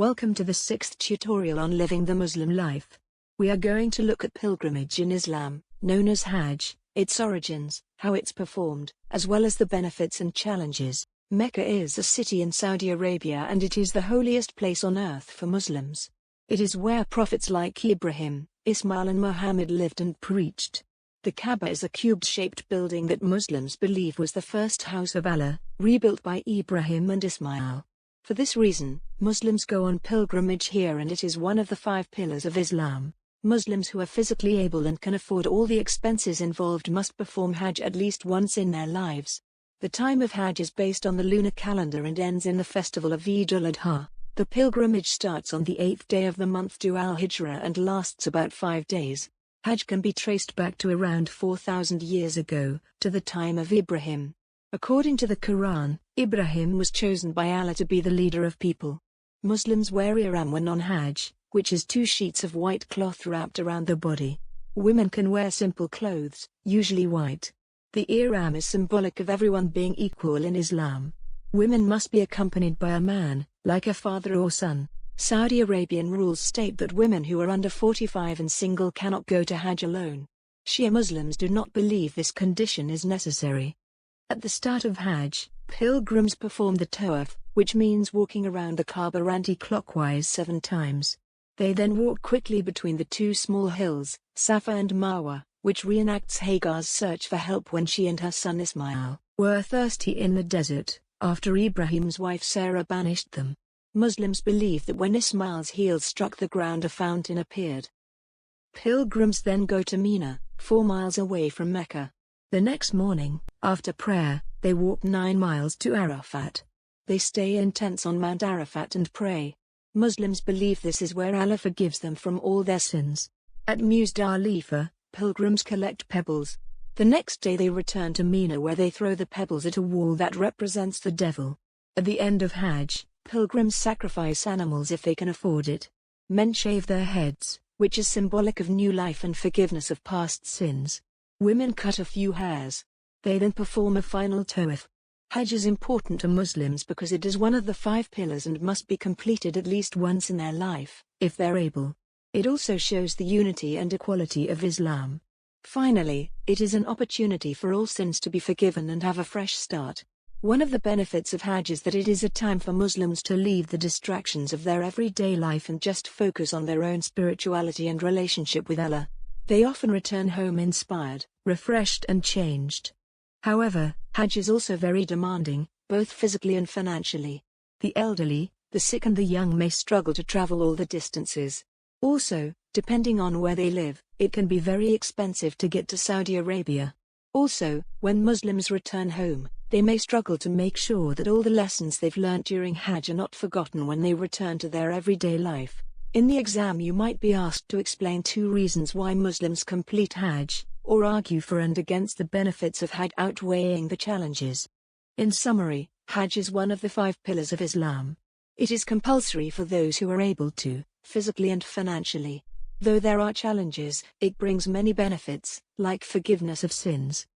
Welcome to the 6th tutorial on living the Muslim life. We are going to look at pilgrimage in Islam, known as Hajj, its origins, how it's performed, as well as the benefits and challenges. Mecca is a city in Saudi Arabia and it is the holiest place on earth for Muslims. It is where prophets like Ibrahim, Ismail and Muhammad lived and preached. The Kaaba is a cube-shaped building that Muslims believe was the first house of Allah, rebuilt by Ibrahim and Ismail. For this reason, Muslims go on pilgrimage here and it is one of the 5 pillars of Islam. Muslims who are physically able and can afford all the expenses involved must perform Hajj at least once in their lives. The time of Hajj is based on the lunar calendar and ends in the festival of Eid al-Adha. The pilgrimage starts on the 8th day of the month Dhu al-Hijrah and lasts about 5 days. Hajj can be traced back to around 4,000 years ago, to the time of Ibrahim. According to the Quran, Ibrahim was chosen by Allah to be the leader of people. Muslims wear ihram when on Hajj, which is 2 sheets of white cloth wrapped around the body. Women can wear simple clothes, usually white. The ihram is symbolic of everyone being equal in Islam. Women must be accompanied by a man, like a father or son. Saudi Arabian rules state that women who are under 45 and single cannot go to Hajj alone. Shia Muslims do not believe this condition is necessary. At the start of Hajj, pilgrims perform the tawaf, which means walking around the Kaaba anti-clockwise 7 times. They then walk quickly between the 2 small hills, Safa and Marwa, which reenacts Hagar's search for help when she and her son Ismail were thirsty in the desert, after Ibrahim's wife Sarah banished them. Muslims believe that when Ismail's heels struck the ground a fountain appeared. Pilgrims then go to Mina, 4 miles away from Mecca. The next morning, after prayer, they walk 9 miles to Arafat. They stay in tents on Mount Arafat and pray. Muslims believe this is where Allah forgives them from all their sins. At Muzdalifa, pilgrims collect pebbles. The next day they return to Mina where they throw the pebbles at a wall that represents the devil. At the end of Hajj, pilgrims sacrifice animals if they can afford it. Men shave their heads, which is symbolic of new life and forgiveness of past sins. Women cut a few hairs. They then perform a final tawaf. Hajj is important to Muslims because it is one of the 5 pillars and must be completed at least once in their life, if they're able. It also shows the unity and equality of Islam. Finally, it is an opportunity for all sins to be forgiven and have a fresh start. One of the benefits of Hajj is that it is a time for Muslims to leave the distractions of their everyday life and just focus on their own spirituality and relationship with Allah. They often return home inspired, refreshed and changed. However, Hajj is also very demanding, both physically and financially. The elderly, the sick and the young may struggle to travel all the distances. Also, depending on where they live, it can be very expensive to get to Saudi Arabia. Also, when Muslims return home, they may struggle to make sure that all the lessons they've learnt during Hajj are not forgotten when they return to their everyday life. In the exam you might be asked to explain 2 reasons why Muslims complete Hajj, or argue for and against the benefits of Hajj outweighing the challenges. In summary, Hajj is one of the 5 pillars of Islam. It is compulsory for those who are able to, physically and financially. Though there are challenges, it brings many benefits, like forgiveness of sins.